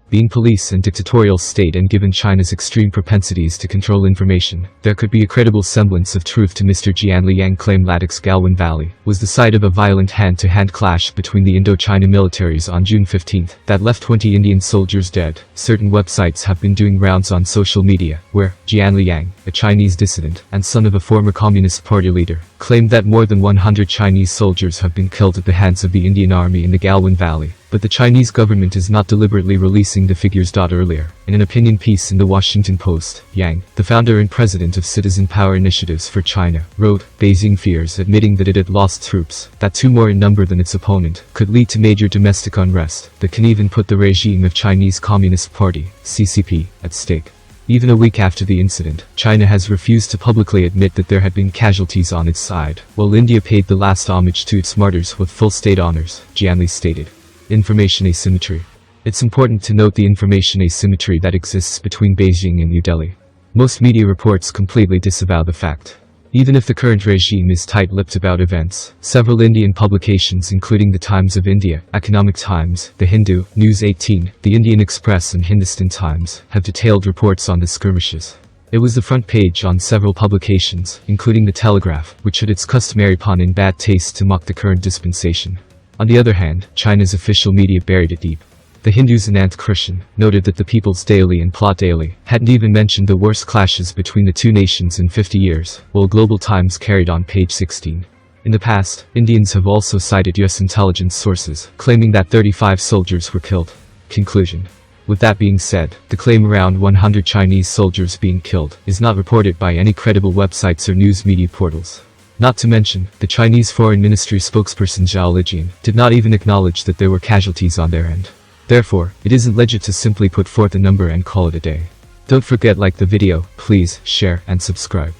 Being police and dictatorial state and given China's extreme propensities to control information, there could be a credible semblance of truth to Mr. Jianliang claim Ladakh's Galwan Valley was the site of a violent hand-to-hand clash between the Indochina militaries on June 15 that left 20 Indian soldiers dead. Certain websites have been doing rounds on social media, where Jianliang, a Chinese dissident and son of a former Communist Party leader, claimed that more than 100 Chinese soldiers have been killed at the hands of the Indian Army in the Galwan Valley. But the Chinese government is not deliberately releasing the figures. Earlier, in an opinion piece in the Washington Post, Yang, the founder and president of Citizen Power Initiatives for China, wrote, Beijing fears, admitting that it had lost troops, that 2 more in number than its opponent, could lead to major domestic unrest that can even put the regime of Chinese Communist Party, CCP, at stake. Even a week after the incident, China has refused to publicly admit that there had been casualties on its side, while India paid the last homage to its martyrs with full state honors, Jianli stated. Information asymmetry. It's important to note the information asymmetry that exists between Beijing and New Delhi. Most media reports completely disavow the fact. Even if the current regime is tight-lipped about events, several Indian publications including the Times of India, Economic Times, The Hindu, News 18, The Indian Express and Hindustan Times have detailed reports on the skirmishes. It was the front page on several publications, including The Telegraph, which had its customary pun in bad taste to mock the current dispensation. On the other hand, China's official media buried it deep. The Hindus and Ant Christian noted that the People's Daily and Plot Daily hadn't even mentioned the worst clashes between the two nations in 50 years, while Global Times carried on page 16. In the past, Indians have also cited US intelligence sources, claiming that 35 soldiers were killed. Conclusion. With that being said, the claim around 100 Chinese soldiers being killed is not reported by any credible websites or news media portals. Not to mention, the Chinese Foreign Ministry spokesperson Zhao Lijian did not even acknowledge that there were casualties on their end. Therefore, it isn't legit to simply put forth a number and call it a day. Don't forget like the video, please, share and subscribe.